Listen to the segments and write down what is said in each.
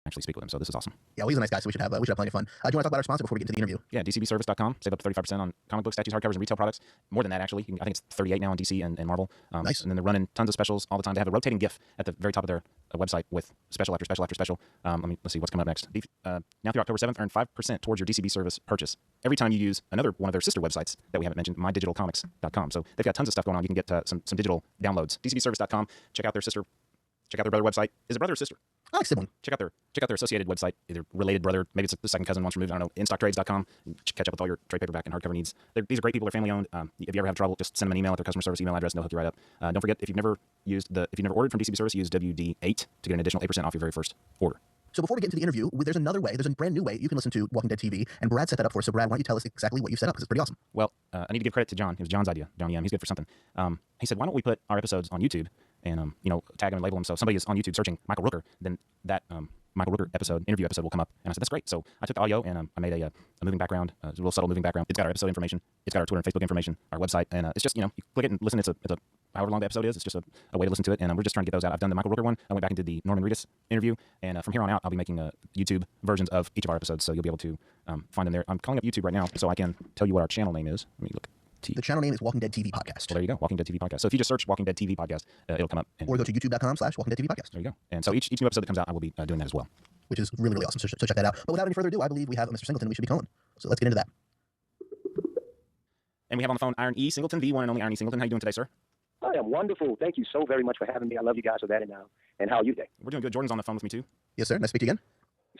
actually speak with him. So this is awesome. Yeah, well, he's a nice guy, so we should have plenty of fun. Do you want to talk about our sponsor before we get into the interview? Yeah, DCBService.com. Save up to 35% on comic books, statues, hardcovers, and retail products. More than that, actually. I think it's 38 now on DC and Marvel. Nice. And then they're running tons of specials all the time. They have a rotating GIF at the very top of their website with special after special after special. Let's see what's coming up next. Now through October 7th, earn 5% towards your DCB service purchase every time you use another one of their sister websites that we haven't mentioned, mydigitalcomics.com. So they've got tons of stuff going on. You can get some digital downloads. DCBService.com. Check out their sister. Check out their brother website. Is it brother or sister? I like sibling. Check out their associated website, either related brother, maybe it's the second cousin once removed. I don't know. InStockTrades.com. Catch up with all your trade paperback and hardcover needs. These are great people. They're family owned. If you ever have trouble, just send them an email at their customer service email address, and they'll hook you right up. Don't forget, if you've never ordered from DCB Service, use WD8 to get an additional 8% off your very first order. So before we get into the interview, there's another way. There's a brand new way you can listen to Walking Dead TV, and Brad set that up for us. So Brad, why don't you tell us exactly what you set up, because it's pretty awesome. Well, I need to give credit to John. It was John's idea. John, he's good for something. He said, why don't we put our episodes on YouTube and tag them and label them, so somebody is on YouTube searching Michael Rooker, then that Michael Rooker interview episode will come up. And I said, that's great. So I took the audio and I made a moving background, a real subtle moving background. It's got our episode information. It's got our Twitter and Facebook information, our website, and it's just, you click it and listen. It's a however long the episode is. It's just a way to listen to it, and we're just trying to get those out. I've done the Michael Rooker one. I went back and did the Norman Reedus interview, and from here on out, I'll be making YouTube versions of each of our episodes, so you'll be able to find them there. I'm calling up YouTube right now, so I can tell you what our channel name is. Let me look. The channel name is Walking Dead TV Podcast. Well, there you go, Walking Dead TV Podcast. So if you just search Walking Dead TV Podcast, it'll come up. Or go to youtube.com/Walking Dead TV Podcast. There you go. And so each new episode that comes out, I will be doing that as well. Which is really, really awesome. So check that out. But without any further ado, I believe we have Mr. Singleton we should be calling. So let's get into that. And we have on the phone Iron E. Singleton, the one and only Iron E. Singleton. How are you doing today, sir? I am wonderful. Thank you so very much for having me. I love you guys for that. And how are you today? We're doing good. Jordan's on the phone with me, too. Yes, sir. Nice to speak to you again.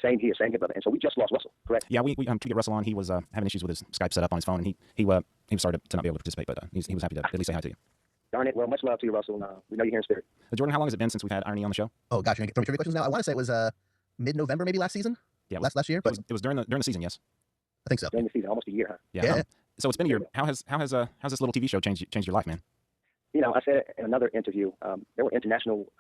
Same here, brother. And so we just lost Russell, correct? Yeah, we to get Russell on, he was having issues with his Skype setup on his phone, and he was sorry to not be able to participate, but he was happy to at least say hi to you. Darn it. Well, much love to you, Russell. We know you're here in spirit. Jordan, how long has it been since we've had Iron E on the show? Oh, gosh, you're going to get trivia questions now? I want to say it was mid-November, maybe last season? Yeah. Last year? But it was during the season, yes? I think so. During the season, almost a year, huh? Yeah. So it's been a year. How has this little TV show changed your life, man? I said in another interview, there were international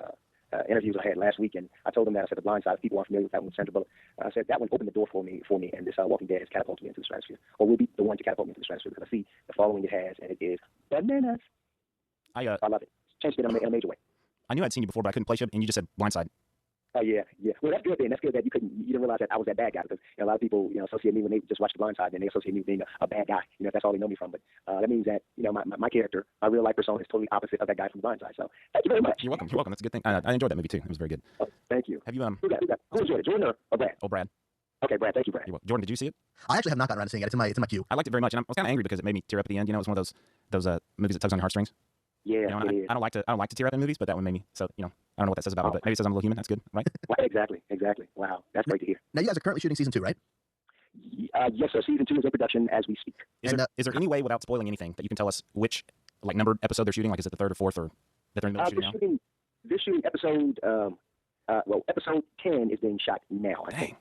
interviews I had last week, and I told them that I said The Blind Side, if people aren't familiar with that one, Sandra Bullock, I said that one opened the door for me, and this Walking Dead has catapulted me into the stratosphere, or will be the one to catapult me into the stratosphere, because I see the following it has, and it is bananas. I love it. Changed it in a major way. I knew I'd seen you before, but I couldn't place you, and you just said Blind Side. Oh, yeah. Well, that's good then. That's good that you didn't realize that I was that bad guy, because a lot of people, associate me when they just watch The Blind Side, and they associate me with being a bad guy. That's all they know me from. But that means that, my character, my real life persona is totally opposite of that guy from The Blind Side. So thank you very much. You're welcome. That's a good thing. I enjoyed that movie, too. It was very good. Oh, thank you. Have you, Who got? Who enjoyed it, Jordan or Brad? Oh, Brad. Okay, Brad. Thank you, Brad. Jordan, did you see it? I actually have not gotten around to seeing it. It's in my queue. I liked it very much, and I was kind of angry because it made me tear up at the end. It was one of those movies that tugs on your heartstrings. Yeah, I don't like to tear up in movies, but that one made me. So I don't know what that says about me, but maybe it says I'm a little human. That's good, right? Well, exactly. Wow, that's great to hear. Now you guys are currently shooting season 2, right? Yes, sir. Season 2 is in production as we speak. Is there any way, without spoiling anything, that you can tell us which numbered episode they're shooting? Like, is it the third or fourth, or that they're in the middle of shooting now? They're shooting episode. Episode 10 is being shot now. I think.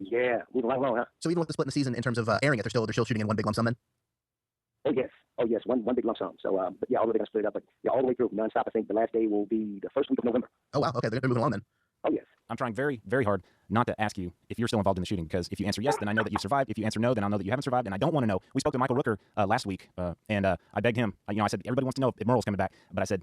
Yeah, moving right along, huh? So even with the split in the season in terms of airing it, they're still shooting in one big lump sum then? Oh yes, one big lump sum. So, but yeah, although they're gonna split it up, but yeah, all the way through, nonstop. I think the last day will be the first week of November. Oh wow, okay, they're moving along then. Oh yes. I'm trying very, very hard not to ask you if you're still involved in the shooting, because if you answer yes, then I know that you've survived. If you answer no, then I'll know that you haven't survived, and I don't want to know. We spoke to Michael Rooker last week, and I begged him. I said everybody wants to know if Merle's coming back, but I said,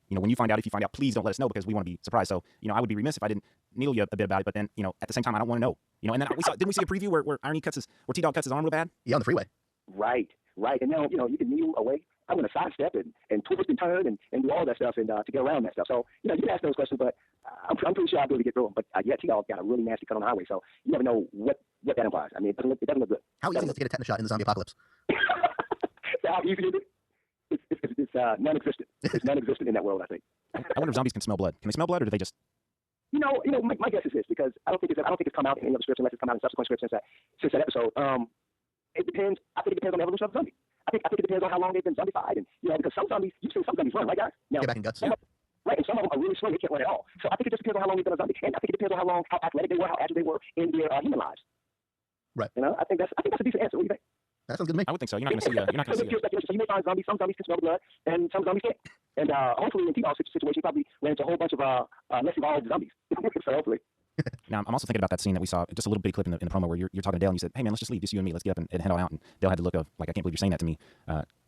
when you find out, if you find out, please don't let us know, because we want to be surprised. So, I would be remiss if I didn't needle you a bit about it. But then, at the same time, I don't want to know. And then didn't we see a preview where Iron E where T-Dog cuts his arm real bad? Yeah, on the freeway. Right. And now, you can kneel away. I'm going to sidestep and twist and turn and do all that stuff and to get around that stuff. So, you can ask those questions, but I'm pretty sure I'll be able to get through them. But yeah, T-Dog got a really nasty cut on the highway, so you never know what that implies. I mean, it doesn't look good. How easy is it to get a tetanus shot in the zombie apocalypse? How easy is it? It's non-existent. It's non-existent in that world, I think. I wonder if zombies can smell blood. Can they smell blood, or do they just? My guess is this, because I don't think it's come out in any other scripts unless it's come out in subsequent scripts since that episode. It depends. I think it depends on the evolution of the zombie. I think it depends on how long they've been zombified, and because some zombies, you've seen some zombies run, right, guys? Now, get back in guts. Right, and some of them are really slow; they can't run at all. So I think it just depends on how long they've been a zombie, and I think it depends on how athletic they were, how agile they were in their human lives. Right. I think that's a decent answer. What do you think? That sounds good to me. I would think so. You're not going to see. So you may find zombies. Some zombies can smell the blood, and some zombies can't. And hopefully, in T-Dog's situation, he probably ran into a whole bunch of less evolved zombies. So hopefully. Now, I'm also thinking about that scene that we saw, just a little bitty clip in the promo where you're talking to Dale, and you said, "Hey man, let's just leave, just you and me. Let's get up and head on out." And Dale had the look of like, "I can't believe you're saying that to me."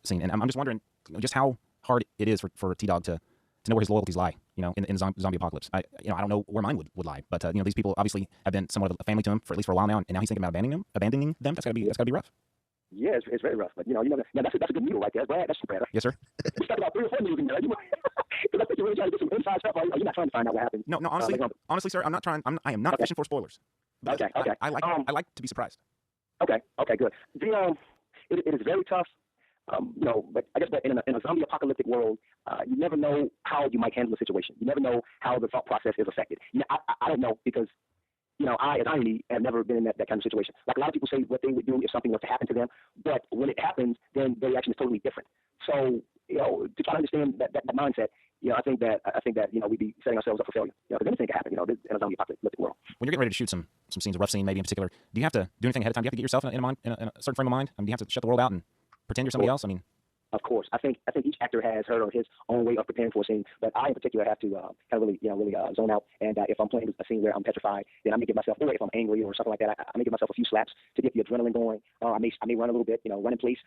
Scene, and I'm just wondering, just how hard it is for T-Dog to to know where his loyalties lie, in the zombie apocalypse. I don't know where mine would lie, but these people obviously have been somewhat of a family to him for at least for a while now, and now he's thinking about abandoning them. That's gotta be rough. Yeah, it's very rough. But that's a good needle right there, Brad. That's Brad. Yes, sir. We talked about 3 or 4 needles in there. Because I think you're really trying to get some inside stuff. Are you not trying to find out what happened? No, honestly, sir, I'm not trying. I am not fishing for spoilers. But Okay. I like to be surprised. Okay, good. It is very tough. But I guess in a zombie apocalyptic world, you never know how you might handle a situation. You never know how the thought process is affected. I don't know because, I, as irony, have never been in that kind of situation. Like a lot of people say what they would do if something was to happen to them, but when it happens, then their reaction is totally different. So, to try to understand that mindset, I think that we'd be setting ourselves up for failure. Because anything can happen, in a zombie apocalyptic world. When you're getting ready to shoot some scenes, a rough scene maybe in particular, do you have to do anything ahead of time? Do you have to get yourself in a certain frame of mind? Do you have to shut the world out and pretend you're somebody else? Of course, I think each actor has her or his own way of preparing for a scene, but I in particular have to kind of really zone out. And if I'm playing a scene where I'm petrified, then I may give myself, or if I'm angry or something like that, I may give myself a few slaps to get the adrenaline going. I may run a little bit, run in place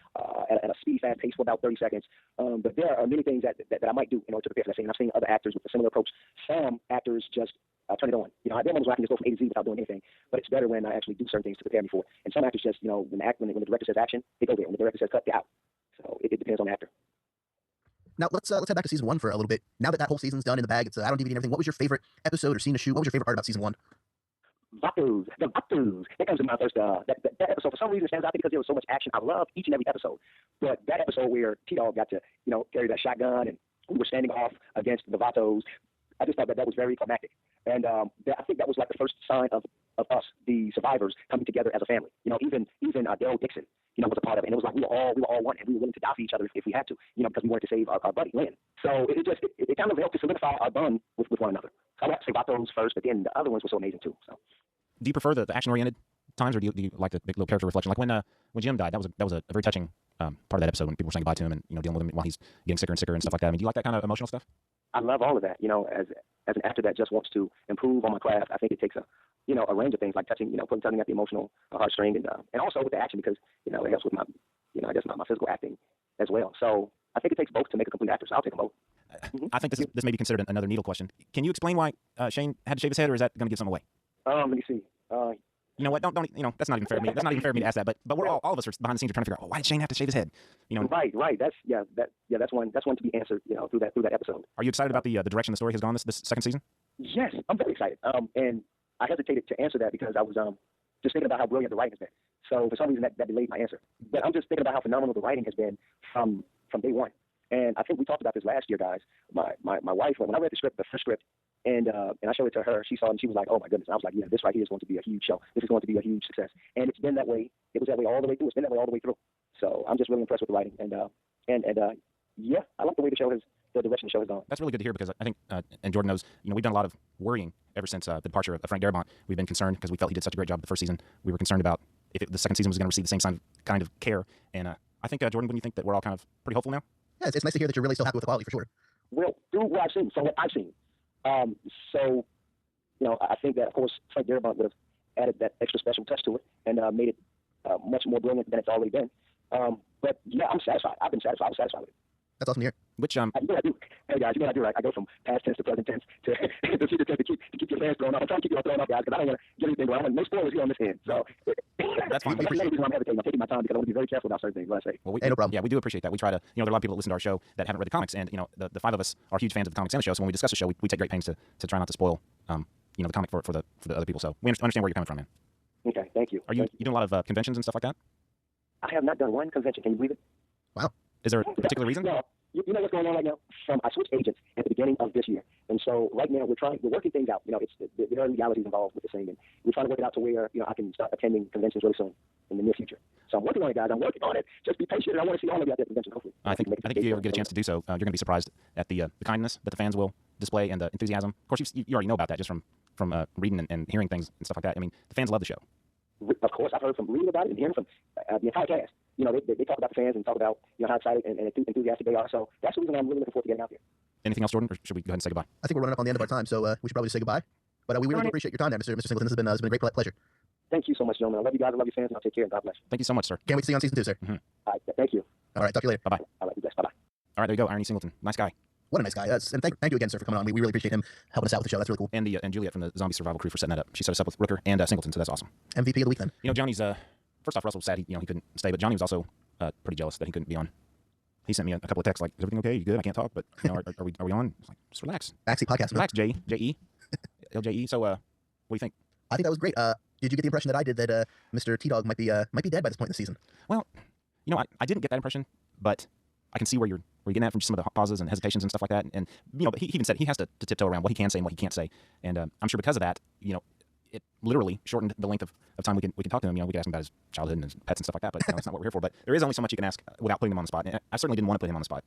at a speedy, fast pace for about 30 seconds. But there are many things that I might do in order to prepare for that scene. I've seen other actors with a similar approach. Some actors just turn it on. There are moments where I can just go from A to Z without doing anything, but it's better when I actually do certain things to prepare me for it. And some actors just, when the director says action, they go there. When the director says cut, they're out. So it depends on the actor. Now let's head back to season 1 for a little bit. Now that whole season's done in the bag, it's out on DVD and everything. What was your favorite episode or scene to shoot? What was your favorite part about season 1? The Vatos. That comes to my first. That episode for some reason stands out because there was so much action. I love each and every episode, but that episode where T-Dog got to carry that shotgun and we were standing off against the Vatos, I just thought that was very climactic, and I think that was like the first sign of us, the survivors, coming together as a family. Even Daryl Dixon, was a part of it, and it was like we were all one, and we were willing to die for each other if we had to, because we wanted to save our buddy Lynn. So it kind of helped to solidify our bond with one another. So I would have to say Vatos first, but then the other ones were so amazing too. So. Do you prefer the action-oriented times, or do you like the big little character reflection? Like when Jim died, that was a very touching part of that episode when people were saying goodbye to him and dealing with him while he's getting sicker and sicker and stuff like that. Do you like that kind of emotional stuff? I love all of that. As an actor that just wants to improve on my craft, I think it takes a range of things like touching at the emotional heartstring and also with the action because it helps with my I guess my physical acting as well. So I think it takes both to make a complete actor. So I'll take them both. I think this may be considered another needle question. Can you explain why Shane had to shave his head, or is that going to give something away? Let me see. You know what? Don't. That's not even fair to me. That's not even fair for me to ask that. But we're all of us are behind the scenes are trying to figure out, why did Shane have to shave his head? Right. That's one to be answered. Through that episode. Are you excited about the direction the story has gone this second season? Yes, I'm very excited. And I hesitated to answer that because I was just thinking about how brilliant the writing has been. So for some reason that delayed my answer. But I'm just thinking about how phenomenal the writing has been from day one. And I think we talked about this last year, guys. My wife, when I read the first script, and I showed it to her, she saw it and she was like, "Oh my goodness!" I was like, "Yeah, this right here is going to be a huge show. This is going to be a huge success." And it's been that way. It was that way all the way through. It's been that way all the way through. So I'm just really impressed with the writing, and yeah, I like the way the direction the show has gone. That's really good to hear because I think, and Jordan knows, we've done a lot of worrying ever since the departure of Frank Darabont. We've been concerned because we felt he did such a great job the first season. We were concerned about if the second season was going to receive the same kind of care. And I think, Jordan, wouldn't you think that we're all kind of pretty hopeful now? Yeah, it's nice to hear that you're really still happy with the quality for sure. Well, through what I've seen, from what I've seen. I think that, of course, Frank Darabont would have added that extra special touch to it and made it much more brilliant than it's already been. But, yeah, I'm satisfied. I've been satisfied. I'm satisfied with it. That's awesome to hear. Which I do. Hey, guys, I do, right? I go from past tense to present tense to future tense to keep your fans thrown off. I'm trying to keep you all thrown off, guys, because I don't want to get anything wrong. No spoilers here on this end. So that's fine. That's another reason I'm hesitating. I'm taking my time because I want to be very careful about certain things. What I say. Well, no problem. Yeah, we do appreciate that. We try to, there are a lot of people that listen to our show that haven't read the comics, and the five of us are huge fans of the comics and the show. So when we discuss the show, we take great pains to try not to spoil, the comic for the other people. So we understand where you're coming from, man. Okay, thank you. Are you doing a lot of conventions and stuff like that? I have not done one convention. Can you believe it? Wow. Is there a particular reason? No. You know what's going on right now? I switched agents at the beginning of this year, and so right now we're working things out. There are legalities involved with this thing, and we're trying to work it out to where I can start attending conventions really soon in the near future. So I'm working on it, guys. I'm working on it. Just be patient, and I want to see all of you at that convention. Hopefully, I think if you ever get a chance to do so, you're going to be surprised at the kindness that the fans will display and the enthusiasm. Of course, you already know about that just from reading and hearing things and stuff like that. I mean, the fans love the show. Of course, I've heard from reading about it and hearing from the entire cast. They talk about the fans and talk about how excited and enthusiastic they are. So that's the reason I'm really looking forward to getting out there. Anything else, Jordan, or should we go ahead and say goodbye? I think we're running up on the end of our time, so we should probably say goodbye. But we really do appreciate your time there, Mr. Singleton. This has been a great pleasure. Thank you so much, gentlemen. I love you guys. I love your fans, and I'll take care. And God bless. Thank you so much, sir. Can't wait to see you on season 2, sir. Mm-hmm. All right, thank you. All right, talk to you later. Bye-bye. All right, you blessed. Bye-bye. All right, there you go, Irony Singleton. Nice guy. What a nice guy. And thank you again, sir, for coming on. We really appreciate him helping us out with the show. That's really cool. And Juliet from the Zombie Survival Crew for setting that up. She set us up with Rooker and Singleton, so that's awesome. MVP of the week then. You know, Johnny's first off, Russell was sad he couldn't stay, but Johnny was also pretty jealous that he couldn't be on. He sent me a couple of texts like, "Is everything okay? You good? I can't talk, but you know, are we on?" I was like, "Just relax, Backseat podcast. relax, J-E, LJE." So, what do you think? I think that was great. Did you get the impression that I did that Mr. T-Dog might be dead by this point in the season? Well, you know, I didn't get that impression, but I can see where you're getting at from some of the pauses and hesitations and stuff like that. And you know, but he even said he has to tiptoe around what he can say and what he can't say. And I'm sure because of that, you know, it literally shortened the length of time we can talk to him. You know, we can ask him about his childhood and his pets and stuff like that. But you know, that's not what we're here for. But there is only so much you can ask without putting him on the spot. And I certainly didn't want to put him on the spot.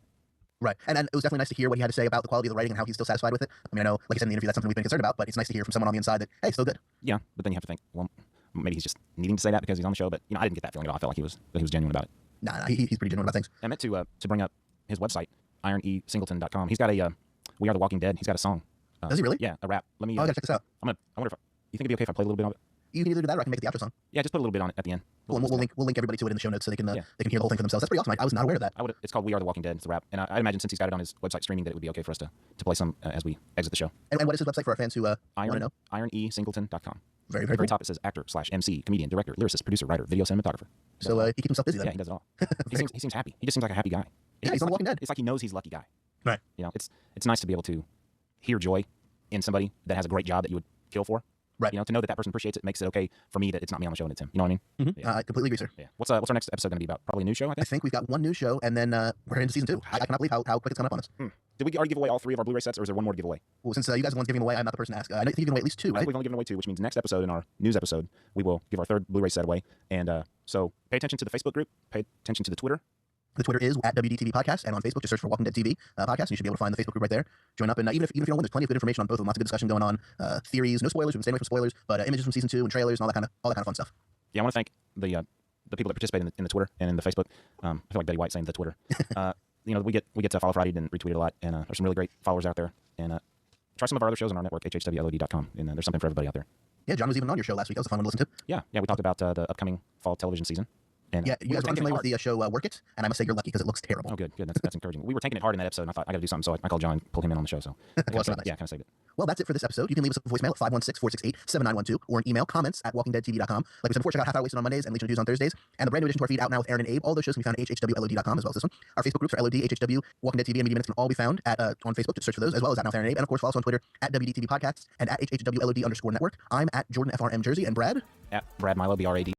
Right. And it was definitely nice to hear what he had to say about the quality of the writing and how he's still satisfied with it. I mean, I know, like I said in the interview, that's something we've been concerned about, but it's nice to hear from someone on the inside that, hey, still good. Yeah, but then you have to think, well, maybe he's just needing to say that because he's on the show. But you know, I didn't get that feeling at all. I felt like he was genuine about it. Nah, he's pretty genuine about things. I meant to bring up his website, ironesingleton.com. He's got a We Are the Walking Dead. He's got a song. Does he really? Yeah, a rap. Let me. Oh, I gotta check this out. I wonder if you think it'd be okay if I play a little bit of it. You can either do that or I can make it the outro song. Yeah, just put a little bit on it at the end. We'll link everybody to it in the show notes so they can hear the whole thing for themselves. That's pretty awesome. I was not aware of that. It's called We Are the Walking Dead. It's a rap, and I imagine since he's got it on his website streaming that it would be okay for us to play some as we exit the show. And what is his website for our fans who want to know? IronEsingleton.com. Very, At very the very cool. top it says actor/MC, comedian, director, lyricist, producer, writer, video cinematographer. So he keeps himself busy then. Yeah, he does it all. He seems happy. He just seems like a happy guy. Yeah, he's on The Walking Dead. It's like he knows he's a lucky guy. Right. You know, it's nice to be able to hear joy in somebody that has a great job that you would kill for. Right. You know, to know that person appreciates it makes it okay for me that it's not me on the show and it's him. You know what I mean? Mm-hmm. I completely agree, sir. Yeah. What's our next episode going to be about? Probably a new show, I I think. think we've got one new show, and then we're into season 2. I cannot believe how quick it's coming up on us. Did we already give away all 3 of our Blu-ray sets, or is there one more to give away? Well, since you guys are the ones giving away, I'm not the person to ask. I think you've given away at least 2, I right? think we've only given away 2, which means next episode, in our news episode, we will give our 3rd Blu-ray set away. And so pay attention to the Facebook group, pay attention to the Twitter. The Twitter is at WDTV Podcast, and on Facebook, just search for Walking Dead TV Podcast, and you should be able to find the Facebook group right there. Join up, and even if you don't win, there's plenty of good information on both of them. Lots of good discussion going on. Theories, no spoilers. We've been staying away from spoilers, but images from season 2 and trailers and all that kind of fun stuff. Yeah, I want to thank the people that participate in the Twitter and in the Facebook. I feel like Betty White saying the Twitter. You know, we get to follow Friday and retweet it a lot, and there's some really great followers out there. And try some of our other shows on our network, hhwlod.com, and there's something for everybody out there. Yeah, John was even on your show last week. That was a fun one to listen to. Yeah, we talked about the upcoming fall television season. And Yeah, you guys are unfamiliar with the show Work It, and I must say you're lucky because it looks terrible. Oh, good. That's encouraging. We were taking it hard in that episode, and I thought I got to do something, so I called John and pulled him in on the show. So Well, that's not nice. yeah, kind of saved it. Well, that's it for this episode. You can leave us a voicemail at 516-468-7912 or an email, comments at walkingdeadtv.com. Like we said before, check out Half Hour Wasted on Mondays and Legion of News on Thursdays. And the brand new addition to our feed out now with Aaron and Abe. All those shows can be found at hhwlod.com as well as this one. Our Facebook groups are LOD, HHW, Walking Dead TV, and Media Minutes can all be found at on Facebook. Just search for those, as well as at now with Aaron and Abe. And of course, follow us on Twitter at WDTV Podcasts and at HHWLOD_network. I'm at Jordan FRM Jersey, and Brad? At Brad Milo, BRAD.